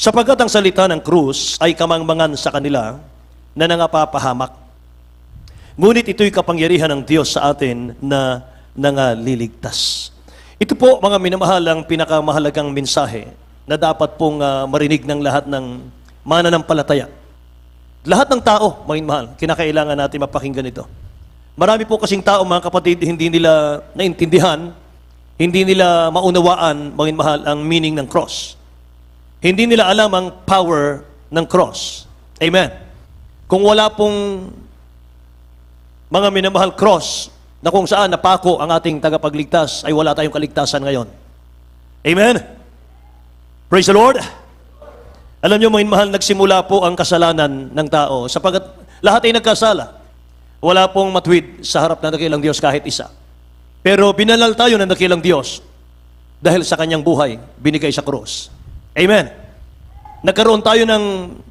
Sapagkat ang salita ng krus ay kamangmangan sa kanila na nangapapahamak. Ngunit ito'y kapangyarihan ng Diyos sa atin na nangaliligtas. Ito po, mga minamahal, ang pinakamahalagang mensahe na dapat pong marinig ng lahat ng mananampalataya. Lahat ng tao, mga minamahal, kinakailangan natin mapakinggan ito. Marami po kasing tao, mga kapatid, hindi nila naintindihan, hindi nila maunawaan, mga minamahal, ang meaning ng cross. Hindi nila alam ang power ng cross. Amen. Kung wala pong mga minamahal cross na kung saan napako ang ating tagapagligtas, ay wala tayong kaligtasan ngayon. Amen. Praise the Lord. Alam niyo, mga minamahal, nagsimula po ang kasalanan ng tao sapagkat lahat ay nagkasala. Wala pong matwid sa harap ng dakilang Diyos kahit isa. Pero binanal tayo ng dakilang Diyos dahil sa kanyang buhay binigay sa krus. Amen. Nagkaroon tayo ng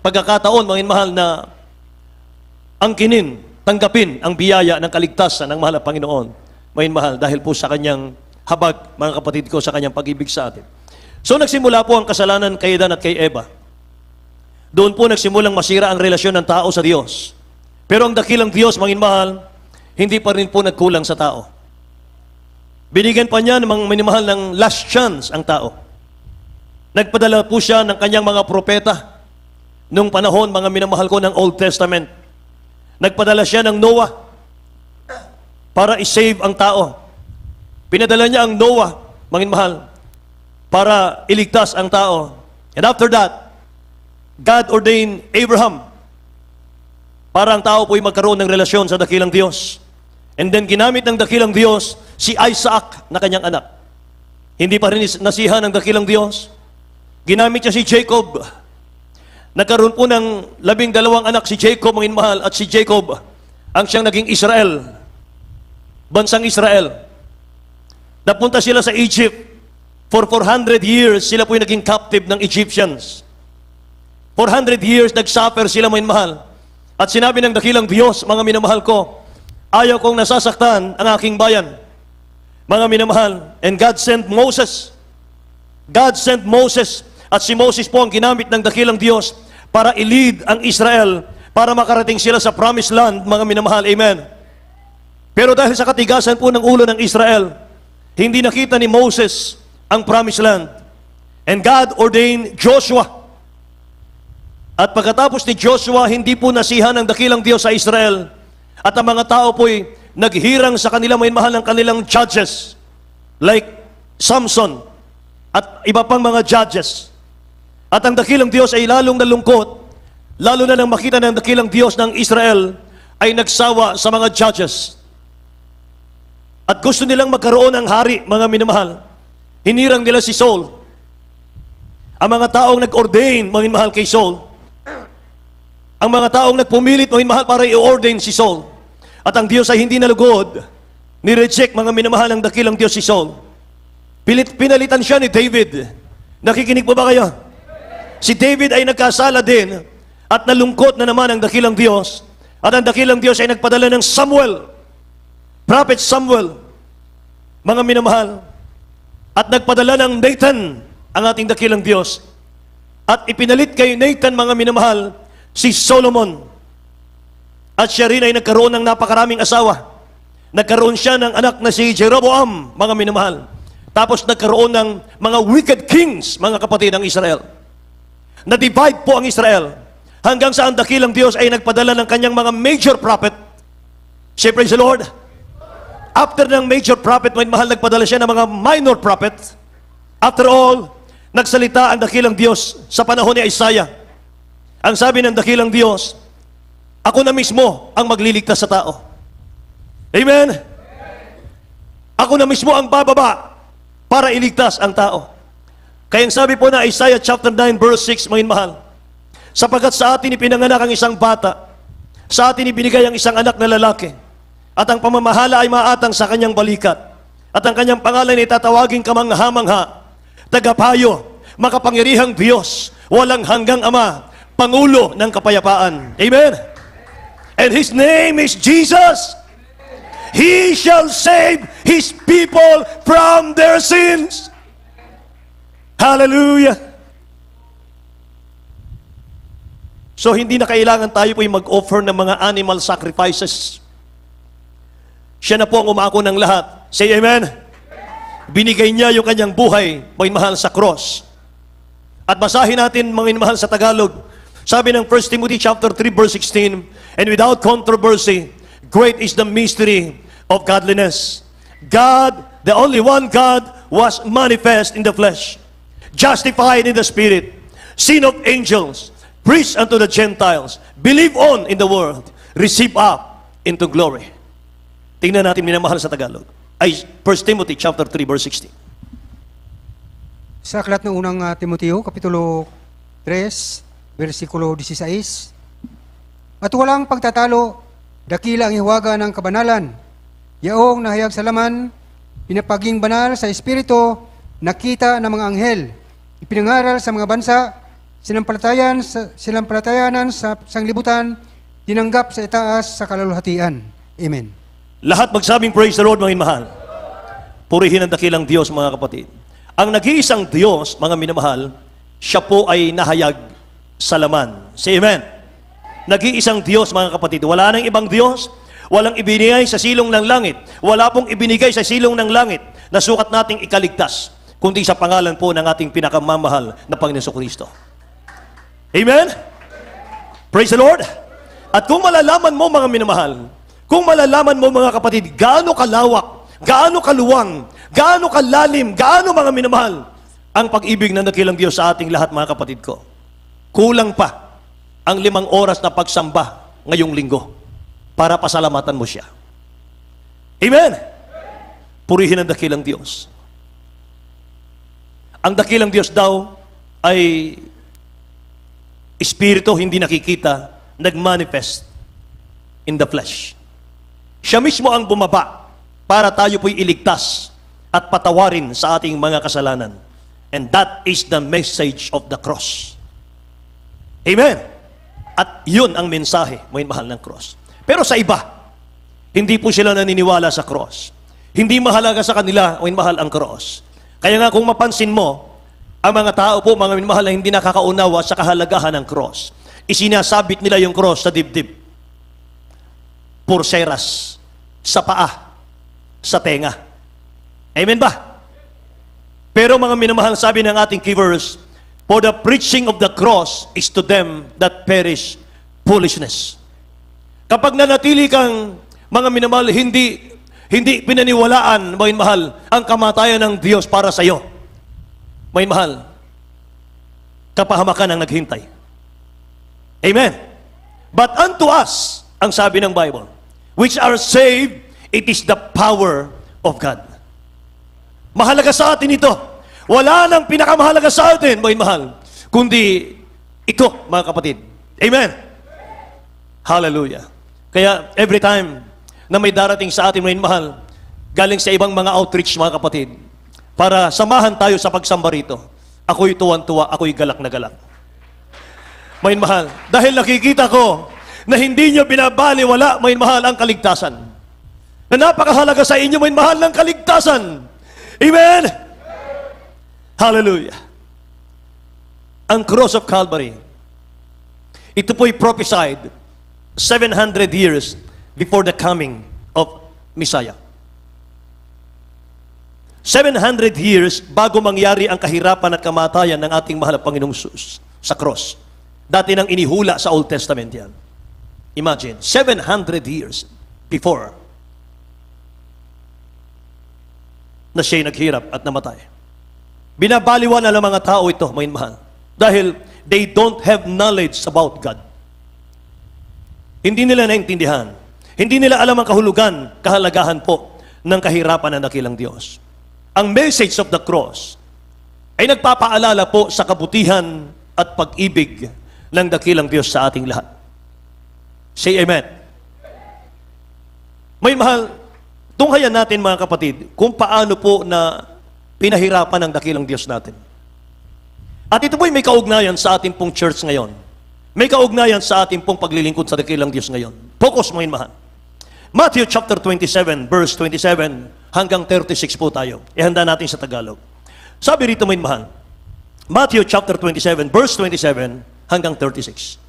pagkakataon, mga minamahal, na angkinin, tanggapin ang biyaya ng kaligtasan ng mahal na Panginoon, mga minamahal, dahil po sa kanyang habag, mga kapatid ko, sa kanyang pag-ibig sa atin. So nagsimula po ang kasalanan kay Adan at kay Eva. Doon po nagsimulang masira ang relasyon ng tao sa Diyos. Pero ang dakilang Diyos, mga minamahal, hindi pa rin po nagkulang sa tao. Binigyan pa niya ng mga minamahal ng last chance ang tao. Nagpadala po siya ng kanyang mga propeta nung panahon, mga minamahal ko, ng Old Testament. Nagpadala siya ng Noah para i-save ang tao. Pinadala niya ang Noah, mga minamahal, para iligtas ang tao. And after that, God ordained Abraham para ang tao po'y magkaroon ng relasyon sa dakilang Diyos. And then ginamit ng dakilang Diyos si Isaac na kanyang anak. Hindi pa rin nasihan ng dakilang Diyos. Ginamit niya si Jacob. Nagkaroon po ng 12 anak si Jacob, mga minamahal, at si Jacob ang siyang naging Israel, bansang Israel. Napunta sila sa Egypt. For 400 years, sila po'y naging captive ng Egyptians. 400 years, nagsuffer sila, mga minamahal. At sinabi ng dakilang Diyos, mga minamahal ko, ayaw kong nasasaktan ang aking bayan. Mga minamahal, and God sent Moses. God sent Moses, at si Moses po ang ginamit ng dakilang Diyos para i-lead ang Israel, para makarating sila sa promised land, mga minamahal. Amen. Pero dahil sa katigasan po ng ulo ng Israel, hindi nakita ni Moses ang promised land. And God ordained Joshua. At pagkatapos ni Joshua, hindi po nasihan ng dakilang Diyos sa Israel. At ang mga tao po'y naghirang sa kanila, may mahal ng kanilang judges. Like Samson at iba pang mga judges. At ang dakilang Diyos ay lalong nalungkot, lalo na nang makita ng dakilang Diyos ng Israel ay nagsawa sa mga judges. At gusto nilang magkaroon ng hari, mga minamahal. Hinirang nila si Saul. Ang mga taong nag-ordain, mga minamahal, kay Saul. Ang mga taong nagpumilit, mga minamahal, para i-ordain si Saul. At ang Diyos ay hindi nalugod. Ni-reject, mga minamahal, ang dakilang Diyos si Saul. Pinalitan siya ni David. Nakikinig po ba kayo? Si David ay nagkasala din at nalungkot na naman ang dakilang Diyos. At ang dakilang Diyos ay nagpadala ng Samuel, Prophet Samuel, mga minamahal. At nagpadala ng Nathan, ang ating dakilang Diyos. At ipinalit kay Nathan, mga minamahal, si Solomon. At siya rin ay nagkaroon ng napakaraming asawa. Nagkaroon siya ng anak na si Jeroboam, mga minamahal. Tapos nagkaroon ng mga wicked kings, mga kapatid ng Israel. Na-divide po ang Israel hanggang sa ang dakilang Diyos ay nagpadala ng kanyang mga major prophet. Say praise the Lord. After ng major prophet, may mahal, nagpadala siya ng mga minor prophet. After all, nagsalita ang dakilang Diyos sa panahon ni Isaiah. Ang sabi ng dakilang Diyos, ako na mismo ang magliligtas sa tao. Amen? Ako na mismo ang bababa para iligtas ang tao. Kaya ang sabi po na Isaiah chapter 9 verse 6, mga mahal, sapagkat sa atin ipinanganak ang isang bata, sa atin ibinigay ang isang anak na lalaki, at ang pamamahala ay maatang sa kanyang balikat, at ang kanyang pangalan ay tatawaging kamangha-mangha, tagapayo, makapangyarihang Diyos, walang hanggang Ama, Pangulo ng kapayapaan. Amen? And His name is Jesus. He shall save His people from their sins. Hallelujah. So hindi na kailangan tayo po mag-offer ng mga animal sacrifices. Siya na po ang umako ng lahat. Say amen. Binigay niya yung kanyang buhay, mga mahal, sa cross. At basahin natin, mga mahal, sa Tagalog. Sabi ng 1 Timothy chapter 3 verse 16, and without controversy, great is the mystery of godliness. God, the only one God, was manifest in the flesh, justified in the spirit, seen of angels, preached unto the Gentiles, believe on in the world, receive up into glory. Tingnan natin, minamahal, sa Tagalog. Ay 1 Timothy chapter 3 verse 16. Sa aklat ng unang Timoteo, kapitulo 3, versikulo 16. At walang pagtatalo, dakila ang hiwaga ng kabanalan. Yaong nahayag sa laman, pinapaging banal sa espiritu, nakita ng mga anghel, ipinangaral sa mga bansa, sinampalatayanan sa sanglibutan, tinanggap sa itaas sa kaluluhatian. Amen. Lahat magsabing praise the Lord, mga minamahal. Purihin ang dakilang Diyos, mga kapatid. Ang nag-iisang Diyos, mga minamahal, siya po ay nahayag sa laman. Say amen. Nag-iisang Diyos, mga kapatid. Wala nang ibang Diyos, walang ibinigay sa silong ng langit. Wala pong ibinigay sa silong ng langit na sukat nating ikaligtas, kundi sa pangalan po ng ating pinakamamahal na Panginoon Kristo. Amen? Praise the Lord. At kung malalaman mo, mga minamahal, kung malalaman mo, mga kapatid, gaano kalawak, gaano kaluwang, gaano kalalim, gaano, mga minamahal, ang pag-ibig ng dakilang Diyos sa ating lahat, mga kapatid ko. Kulang pa ang 5 oras na pagsamba ngayong linggo para pasalamatan mo siya. Amen? Purihin ang dakilang Diyos. Ang dakilang Diyos daw ay espiritu, hindi nakikita, nag-manifest in the flesh. Siya mismo ang bumaba para tayo po'y iligtas at patawarin sa ating mga kasalanan. And that is the message of the cross. Amen? At yun ang mensahe, mga mahal, ng cross. Pero sa iba, hindi po sila naniniwala sa cross. Hindi mahalaga sa kanila, mga mahal, ang cross. Kaya nga kung mapansin mo, ang mga tao po, mga mahal, na hindi nakakaunawa sa kahalagahan ng cross, isinasabit nila yung cross sa dibdib, purseras, sa paa, sa tenga. Amen ba? Pero mga minamahal, sabi ng ating key verse, for the preaching of the cross is to them that perish foolishness. Kapag nanatili kang, mga minamahal, hindi pinaniwalaan, mga mahal, ang kamatayan ng Diyos para sa iyo, mga mahal, kapahamakan ang naghintay. Amen. But unto us, ang sabi ng Bible, which are saved, it is the power of God. Mahalaga sa atin ito. Wala nang pinakamahalaga sa atin, mga mahal, kundi ito, mga kapatid. Amen. Hallelujah. Kaya every time na may darating sa atin, mga mahal, galing sa ibang mga outreach, mga kapatid, para samahan tayo sa pagsamba rito, ako'y tuwan-tuwa, ako'y galak na galak. Mga mahal, dahil nakikita ko na hindi nyo binabaliwala, mga mahal, ang kaligtasan. Na napakahalaga sa inyo, mga mahal, ng kaligtasan. Amen? Hallelujah. Ang cross of Calvary, ito po'y prophesied 700 years before the coming of Messiah. 700 years bago mangyari ang kahirapan at kamatayan ng ating mahal na Panginoong Jesus sa cross. Dati nang inihula sa Old Testament yan. Imagine, 700 years before na siya'y naghirap at namatay. Binabaliwan na ng mga tao ito, mga mahal, dahil they don't have knowledge about God. Hindi nila naintindihan. Hindi nila alam ang kahulugan, kahalagahan po ng kahirapan ng dakilang Diyos. Ang message of the cross ay nagpapaalala po sa kabutihan at pag-ibig ng dakilang Diyos sa ating lahat. Say amen. May mahal, tunghayan natin, mga kapatid, kung paano po na pinahirapan ng dakilang Diyos natin. At ito po'y may kaugnayan sa ating pong church ngayon. May kaugnayan sa ating pong paglilingkod sa dakilang Diyos ngayon. Focus, mga mahal. Matthew chapter 27, verse 27 hanggang 36 po tayo. Ihanda natin sa Tagalog. Sabi rito, mga mahal, Matthew chapter 27, verse 27 hanggang 36.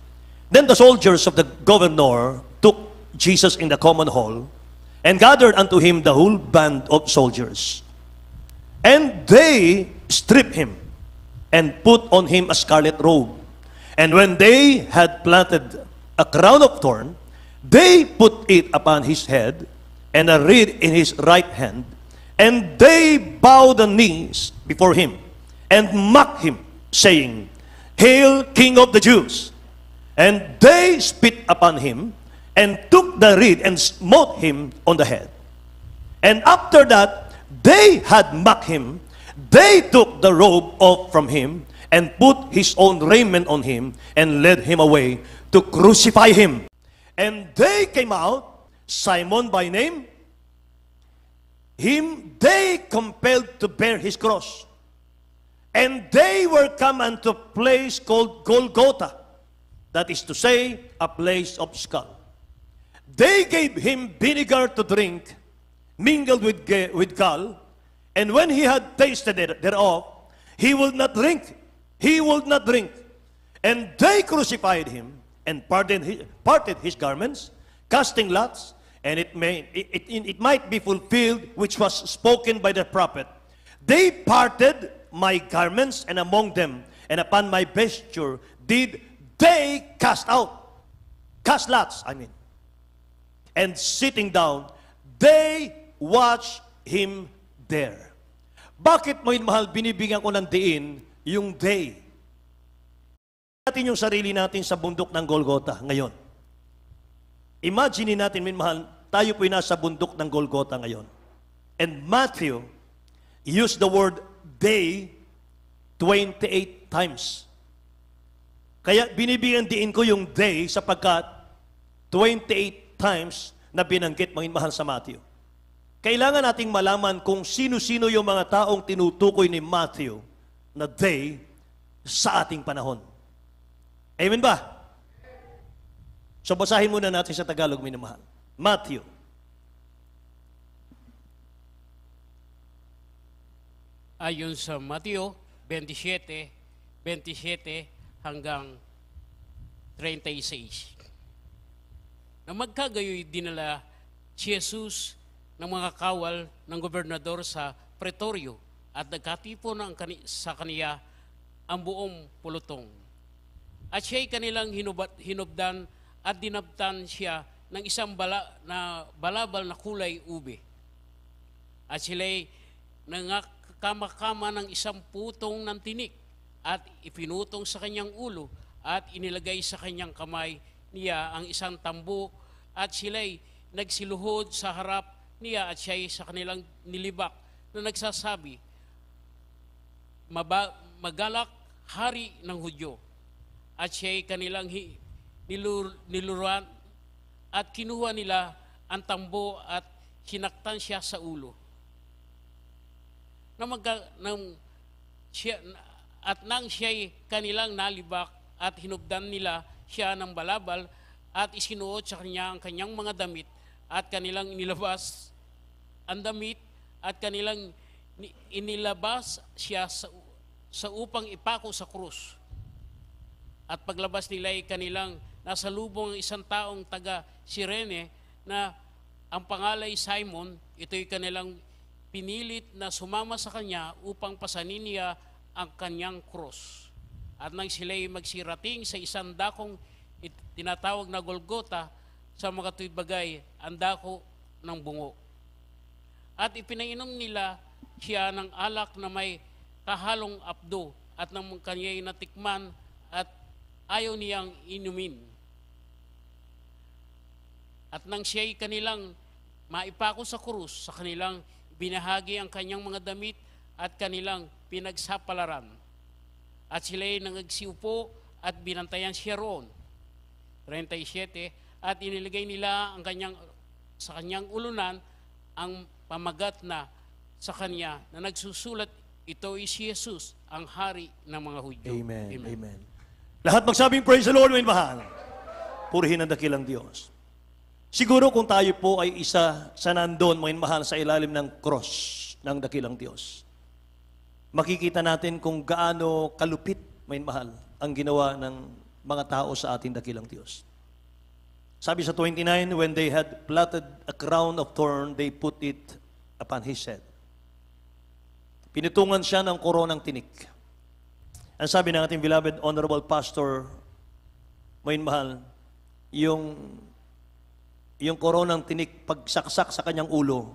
Then the soldiers of the governor took Jesus in the common hall and gathered unto him the whole band of soldiers. And they stripped him and put on him a scarlet robe. And when they had planted a crown of thorn, they put it upon his head and a reed in his right hand. And they bowed the knees before him and mocked him, saying, Hail, King of the Jews! And they spit upon him and took the reed and smote him on the head. And after that, they had mocked him. They took the robe off from him and put his own raiment on him and led him away to crucify him. And they came out, Simon by name, him they compelled to bear his cross. And they were come unto a place called Golgotha, that is to say, a place of skull. They gave him vinegar to drink, mingled with gall, and when he had tasted it thereof, he would not drink. He would not drink. And they crucified him and parted his garments, casting lots, and it might be fulfilled which was spoken by the prophet. They parted my garments, and among them, and upon my vesture, did they cast lots, and sitting down, they watched him there. Bakit mo mahal, binibigyan ko ng diin yung they? Natin yung sarili natin sa bundok ng Golgotha ngayon. Imagine natin, mahal, tayo po'y nasa bundok ng Golgotha ngayon. And Matthew used the word they 28 times. Kaya binibigyan diin ko yung they sapagkat 28 times na binanggit, mahal, sa Matthew. Kailangan nating malaman kung sino-sino yung mga taong tinutukoy ni Matthew na they sa ating panahon. Amen ba? So basahin muna natin sa Tagalog, minamahal. Matthew. Ayon sa Mateo 27 hanggang 36. Na magkagayoy dinala si Jesus ng mga kawal ng gobernador sa Pretorio at nagkatipo sa kaniya ang buong pulutong. At siya'y kanilang hinubdan at dinabtan siya ng isang balabal na kulay ube. At sila'y nangakama-kama ng isang putong ng tinik at ipinutong sa kanyang ulo at inilagay sa kanyang kamay niya ang isang tambo at sila'y nagsiluhod sa harap niya at siya'y sa kanilang nilibak na nagsasabi, Magalak, hari ng Hudyo. At siya'y kanilang niluruan at kinuha nila ang tambo at sinaktan siya sa ulo. Nang siya'y kanilang nalibak at hinubdan nila siya ng balabal at isinuot sa kanya ang kanyang mga damit at kanilang inilabas ang damit at kanilang inilabas siya sa upang ipako sa krus. At paglabas nila ay kanilang nasa lubong ang isang taong taga Sirene na ang pangalay Simon. Ito'y kanilang pinilit na sumama sa kanya upang pasanin niya ang kanyang krus. At nang sila'y magsirating sa isang dakong tinatawag na Golgotha, sa mga tuy bagay ang dako ng bungo. At ipinainom nila siya ng alak na may kahalong apdo at nang kanya'y natikman at ayaw niyang inumin. At nang siya'y kanilang maipako sa krus, sa kanilang binahagi ang kanyang mga damit at kanilang pinagsapalaran. At sila'y nangagsiupo at binantayan siya roon. 37. At iniligay nila sa kanyang ulunan ang pamagat na sa kanya na nagsusulat, ito ay si Jesus, ang hari ng mga Hudyo. Amen. Amen. Lahat magsabing praise the Lord, mahal. Purihin ang dakilang Diyos. Siguro kung tayo po ay isa sa nandun, mahal, sa ilalim ng cross ng dakilang Diyos, makikita natin kung gaano kalupit, mahal, ang ginawa ng mga tao sa ating dakilang Diyos. Sabi sa 29, when they had plaited a crown of thorn, they put it upon his head. Pinitungan siya ng koronang tinik. Ang sabi ng ating beloved honorable pastor, Mayin Mahal, yung koronang tinik, pagsaksak sa kanyang ulo,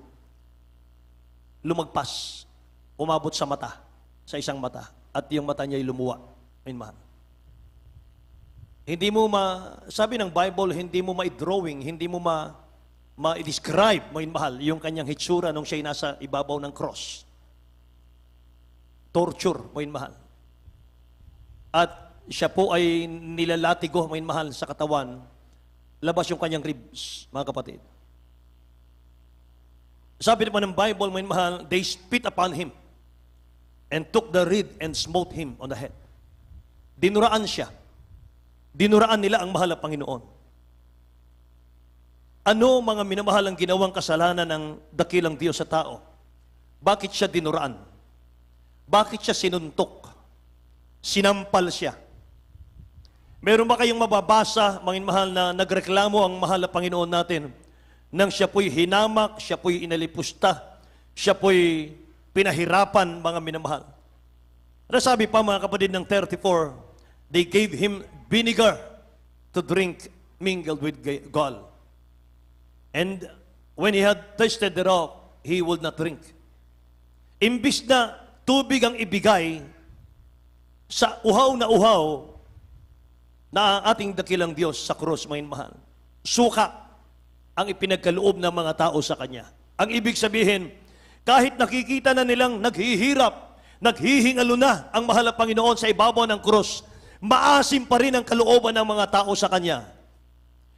lumagpas, umabot sa mata, sa isang mata, at yung mata niya ay lumuwa. Mayin Mahal. Hindi mo sabi ng Bible, hindi mo ma-drawing, hindi mo ma-describe, Mayin Mahal, yung kanyang hitsura nung siya'y nasa ibabaw ng cross. Torture, Mayin Mahal. At siya po ay nilalatigo, Mayin Mahal, sa katawan, labas yung kanyang ribs, mga kapatid. Sabi naman ng Bible, Mayin Mahal, they spit upon him and took the reed and smote him on the head. Dinuraan siya. Dinuraan nila ang mahal na Panginoon. Ano mga minamahal ang ginawang kasalanan ng dakilang Diyos sa tao? Bakit siya dinuraan? Bakit siya sinuntok? Sinampal siya. Meron ba kayong mababasa, mga mahal, na nagreklamo ang mahal na Panginoon natin nang siya po'y hinamak, siya po'y inalipusta, siya po'y pinahirapan, mga minamahal? Ano sabi pa, mga kapatid, ng 34, they gave him vinegar to drink mingled with gall. And when he had tasted thereof, he would not drink. Imbis na tubig ang ibigay sa uhaw na ang ating dakilang Diyos sa krus, Mayin Mahal, suka ang ipinagkaloob ng mga tao sa Kanya. Ang ibig sabihin, kahit nakikita na nilang naghihirap, naghihingalo na ang mahal na Panginoon sa ibabaw ng krus, maasim pa rin ang kalooban ng mga tao sa Kanya.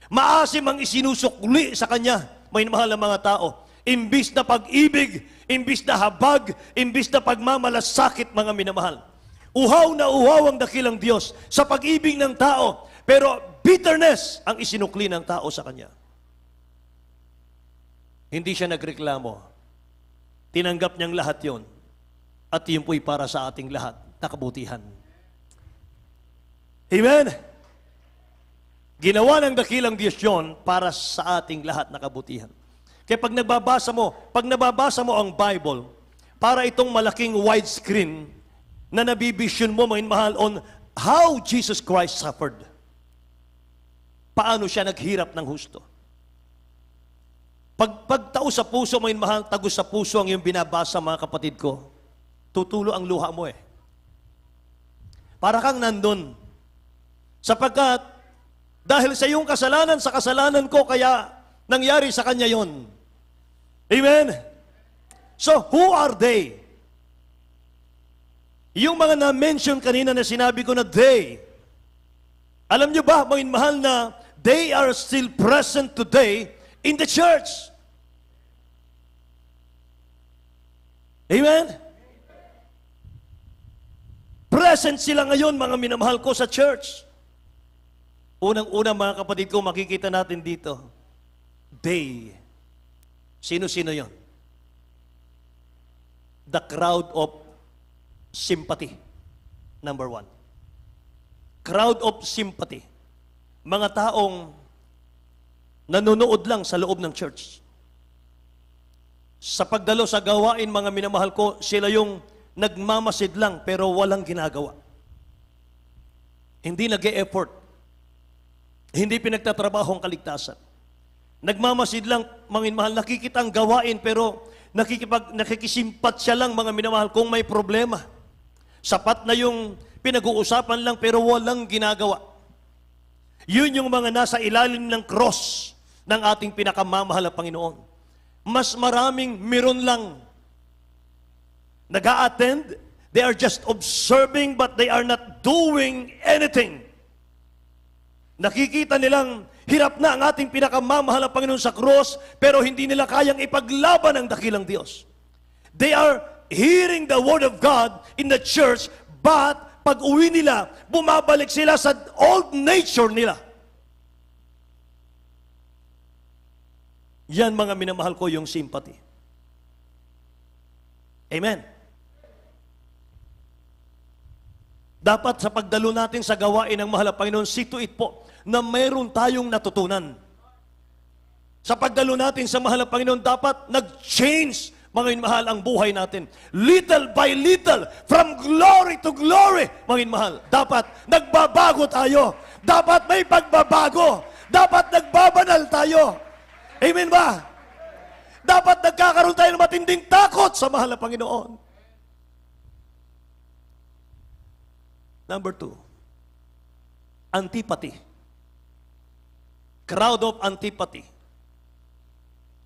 Maasim ang isinusukli sa Kanya, Mayin Mahal ng mga tao. Imbis na pag-ibig, imbis na habag, imbis na pagmamalasakit, mga minamahal. Uhaw na uhaw ang dakilang Diyos sa pag-ibig ng tao, pero bitterness ang isinukli ng tao sa Kanya. Hindi siya nagreklamo. Tinanggap niyang lahat yon. At yun po'y para sa ating lahat na kabutihan. Amen? Ginawa ng dakilang Diyos yun para sa ating lahat na kabutihan. Kaya pag nababasa mo ang Bible, para itong malaking widescreen na nabivision mo, Mayin Mahal, on how Jesus Christ suffered. Paano siya naghirap ng husto. Pagtao sa puso, Mayin Mahal, tagos sa puso ang iyong binabasa, mga kapatid ko, tutulo ang luha mo eh. Para kang nandun. Sapagkat, dahil sa iyong kasalanan, sa kasalanan ko, kaya nangyari sa kanya yon. Amen? So, who are they? Yung mga na-mention kanina na sinabi ko na they, alam nyo ba, Mayin Mahal, na they are still present today in the church. Amen? Present sila ngayon, mga minamahal ko, sa church. Unang-una, mga kapatid ko, makikita natin dito, they. Sino-sino yon? The crowd of sympathy. Number one. Crowd of sympathy. Mga taong nanonood lang sa loob ng church. Sa pagdalo sa gawain, mga minamahal ko, sila yung nagmamasid lang pero walang ginagawa. Hindi nag-e-effort. Hindi pinagtatrabaho ang kaligtasan. Nagmamasid lang, mga minamahal, nakikita ang gawain pero nakikisimpat siya lang, mga minamahal, kung may problema. Sapat na yung pinag-uusapan lang pero walang ginagawa. Yun yung mga nasa ilalim ng cross ng ating pinakamamahal na Panginoon. Mas maraming meron lang. Nag-a-attend, they are just observing but they are not doing anything. Nakikita nilang hirap na ang ating pinakamamahal na Panginoon sa cross pero hindi nila kayang ipaglaban ang dakilang Diyos. They are hearing the Word of God in the church, but pag uwi nila, bumabalik sila sa old nature nila. Yan, mga minamahal ko, yung sympathy. Amen. Dapat sa pagdalo natin sa gawain ng mahal na Panginoon, see to it po na mayroon tayong natutunan. Sa pagdalo natin sa mahal na Panginoon, dapat nag-change, mga mahal, ang buhay natin. Little by little, from glory to glory, mga mahal. Dapat nagbabago tayo. Dapat may pagbabago. Dapat nagbabanal tayo. Amen ba? Dapat nagkakaroon tayo ng matinding takot sa mahal na Panginoon. Number 2, antipathy. Crowd of antipathy.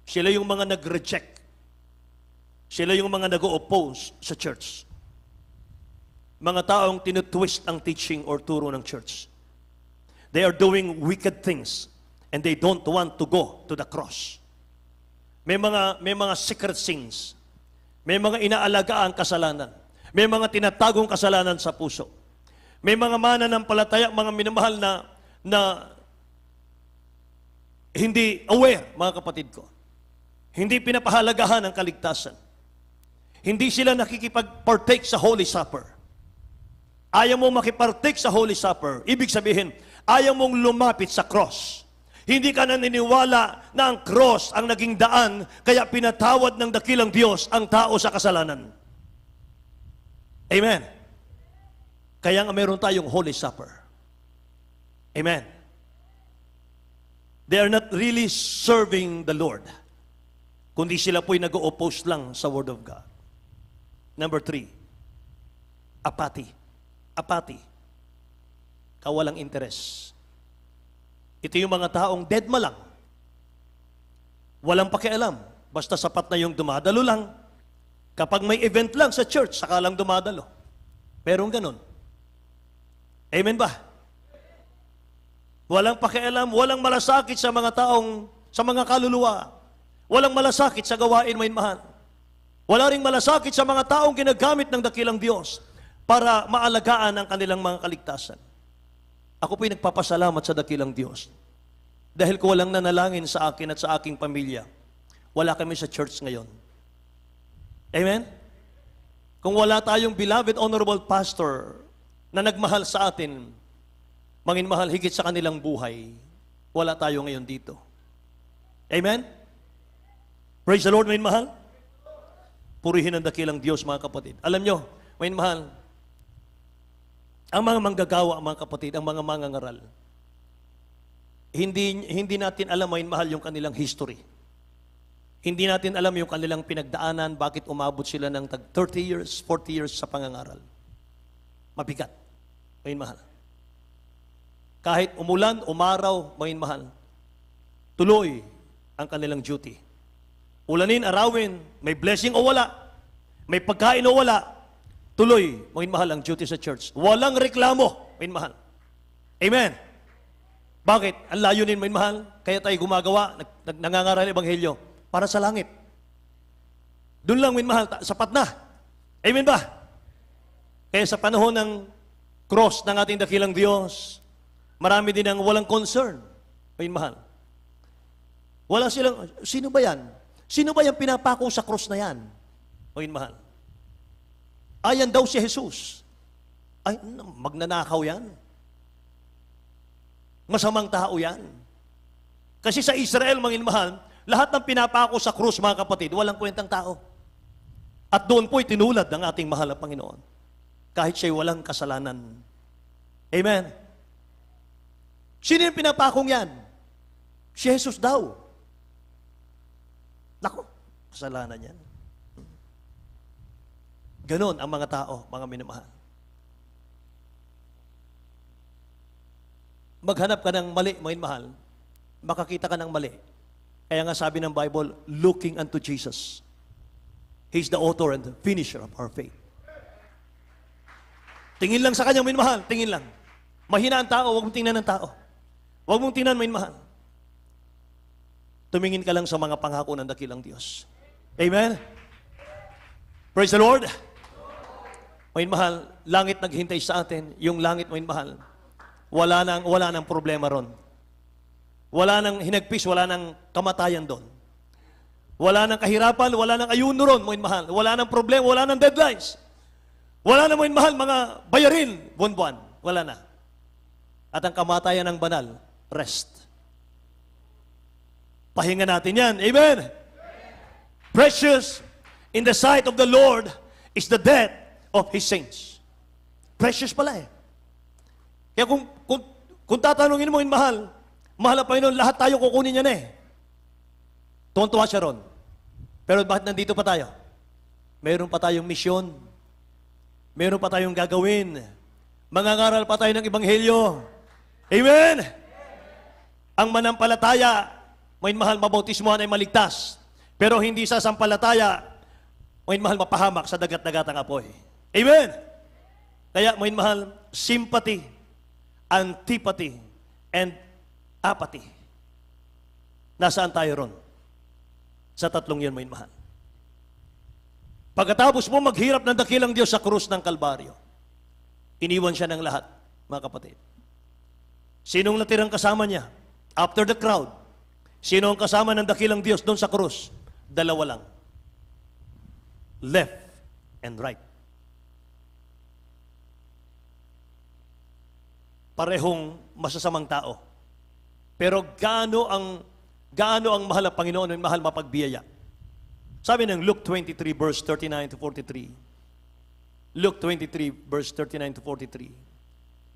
Sila yung mga nag-reject. Sila yung mga nag-oppose sa church. Mga taong tinutwist ang teaching or turo ng church. They are doing wicked things and they don't want to go to the cross. May mga secret sins. May mga inaalagaan kasalanan. May mga tinatagong kasalanan sa puso. May mga mananampalataya, mga minamahal na hindi aware, mga kapatid ko. Hindi pinapahalagahan ang kaligtasan. Hindi sila nakikipag-partake sa Holy Supper. Ayaw mong makipartake sa Holy Supper. Ibig sabihin, ayaw mong lumapit sa cross. Hindi ka naniniwala na ang cross ang naging daan, kaya pinatawad ng dakilang Diyos ang tao sa kasalanan. Amen. Kaya nga meron tayong Holy Supper. Amen. They are not really serving the Lord, kundi sila po'y nag-oppose lang sa Word of God. Number 3, apathy. Apathy. Kawalang interes. Ito yung mga taong deadma lang. Walang pakialam. Basta sapat na yung dumadalo lang. Kapag may event lang sa church, saka lang dumadalo. Merong ganun. Amen ba? Walang pakialam, walang malasakit sa mga taong, sa mga kaluluwa. Walang malasakit sa gawain may mahal. Wala ring malasakit sa mga taong ginagamit ng dakilang Diyos para maalagaan ang kanilang mga kaligtasan. Ako po'y nagpapasalamat sa dakilang Diyos. Dahil kung walang nanalangin sa akin at sa aking pamilya, wala kami sa church ngayon. Amen? Kung wala tayong beloved, honorable pastor na nagmahal sa atin, mangin mahal higit sa kanilang buhay, wala tayo ngayon dito. Amen? Praise the Lord, mangin mahal. Purihin ang dakilang Diyos, mga kapatid. Alam nyo, mangin mahal, ang mga manggagawa, mga kapatid, ang mga mangangaral, hindi natin alam, mangin mahal, yung kanilang history. Hindi natin alam yung kanilang pinagdaanan, bakit umabot sila ng 30 years, 40 years sa pangangaral. Mabigat, mangin mahal. Kahit umulan, umaraw, mangin mahal, tuloy ang kanilang duty. Ulanin, arawin, may blessing o wala, may pagkain o wala, tuloy, mangin mahal, ang duty sa church. Walang reklamo, mangin mahal. Amen. Bakit? Ang layunin, mangin mahal, kaya tayo gumagawa, nangangaral ebanghelyo, para sa langit. Doon lang, mangin mahal, sapat na. Amen ba? Kaya sa panahon ng cross ng ating dakilang Diyos, marami din ang walang concern, mangin mahal. Wala silang, sino ba yan? Sino ba yung pinapako sa cross na yan? Mangin mahal. Ayan daw si Jesus. Ay, magnanakaw yan. Masamang tao yan. Kasi sa Israel, mangin mahal, lahat ng pinapako sa krus, mga kapatid, walang kwentang tao. At doon po'y tinulad ng ating mahal na Panginoon. Kahit siya'y walang kasalanan. Amen. Sino yung pinapakong yan? Si Jesus daw. Naku, kasalanan yan. Ganon ang mga tao, mga minamahal. Maghanap ka ng mali, mga mahal, makakita ka ng mali. Kaya nga sabi ng Bible, looking unto Jesus. He's the author and the finisher of our faith. Tingin lang sa kanyang minamahal, tingin lang. Mahina ang tao, huwag mong tingnan ng tao. Huwag mong tingnan, minamahal. Tumingin ka lang sa mga pangako ng dakilang Diyos. Amen? Praise the Lord. Mayin mahal, langit naghintay sa atin. Yung langit, mayin mahal, wala nang problema ron. Wala nang hinagpis, wala nang kamatayan doon. Wala nang kahirapan, wala nang ayuno ron, mayin mahal. Wala nang problema, wala nang deadlines. Wala na mga mahal, mga bayarin, buwan-buwan. Wala na. At ang kamatayan ng banal, rest. Pahinga natin yan. Amen? Precious in the sight of the Lord is the death of His saints. Precious pala eh. Kaya kung tatanungin mo yung mahal ang Panginoon, lahat tayo kukunin niya na eh. Tuwan-tuwa siya ron. Pero bakit nandito pa tayo? Meron pa tayong misyon. Meron pa tayong gagawin. Mangangaral pa tayo ng Ebanghelyo. Amen? Ang manampalataya, may mahal, mabautismuhan ay maligtas. Pero hindi sa sampalataya, may mahal, mapahamak sa dagat-dagatang apoy. Amen? Kaya, may mahal, sympathy, antipathy, and apathy. Nasaan tayo ron? Sa tatlong yan, may mahal. Pagkatapos mo maghirap ng dakilang Diyos sa krus ng Kalbaryo, iniwan siya ng lahat, mga kapatid. Sinong natirang kasama niya? After the crowd, sino ang kasama ng dakilang Diyos doon sa krus? Dalawa lang. Left and right. Parehong masasamang tao. Pero gaano ang mahal ng Panginoon, ang mahal mapagbiyaya. Sabi ng Luke 23 verse 39 to 43. Luke 23 verse 39 to 43.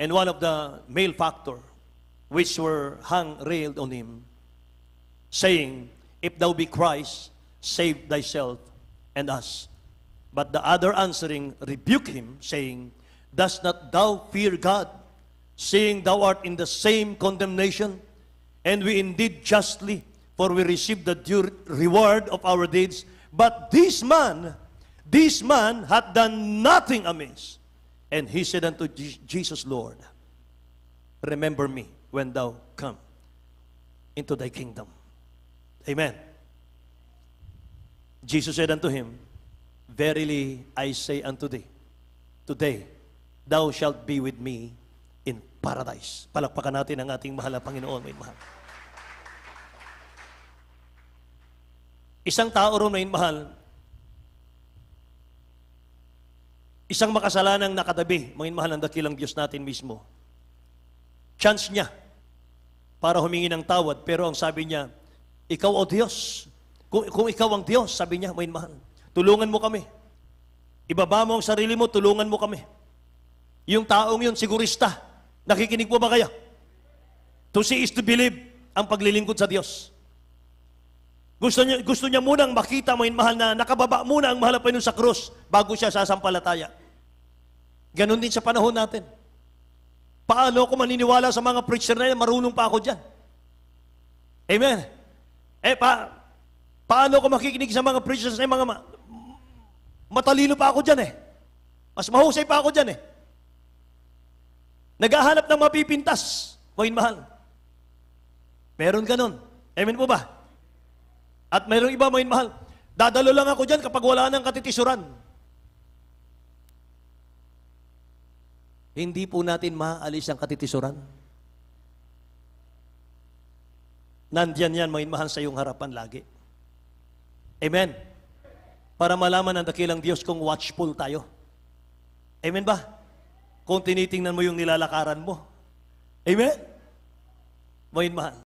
And one of the male factor which were hung railed on him, saying, If thou be Christ, save thyself and us. But the other answering rebuked him, saying, Dost not thou fear God, seeing thou art in the same condemnation? And we indeed justly, for we receive the due reward of our deeds. But this man hath done nothing amiss. And he said unto Jesus, Lord, remember me when thou come into thy kingdom. Amen. Jesus said unto him, Verily I say unto thee, today thou shalt be with me in paradise. Palakpakan natin ang ating mahal na Panginoon, may mahal. Isang tao ron, may mahal, isang makasalanang nakatabi, may mahal ng dakilang Diyos natin mismo. Chance niya para humingi ng tawad, pero ang sabi niya, ikaw o Diyos, kung ikaw ang Diyos, sabi niya, may mahal, tulungan mo kami. Ibaba mo ang sarili mo, tulungan mo kami. Yung taong yun, sigurista, nakikinig po ba kayo? To see is to believe, ang paglilingkod sa Diyos. Gusto niya munang makita, may mahal, na nakababa muna ang mahal na Panginoon sa krus bago siya sasampalataya. Ganon din sa panahon natin. Paano ako maniniwala sa mga preacher na yan? Marunong pa ako dyan. Amen. Paano ako makikinig sa mga preachers na mga matalino pa ako dyan eh. Mas mahusay pa ako dyan eh. Naghahanap ng mapipintas. May mahal. Meron ganon. Amen po ba? At mayroong iba, may mahal, dadalo lang ako dyan kapag wala ng katitisuran. Hindi po natin maalis ang katitisuran. Nandiyan yan, may mahal, sa iyong harapan lagi. Amen. Para malaman ng dakilang Diyos kung watchful tayo. Amen ba? Kung tinitingnan mo yung nilalakaran mo. Amen? May mahal.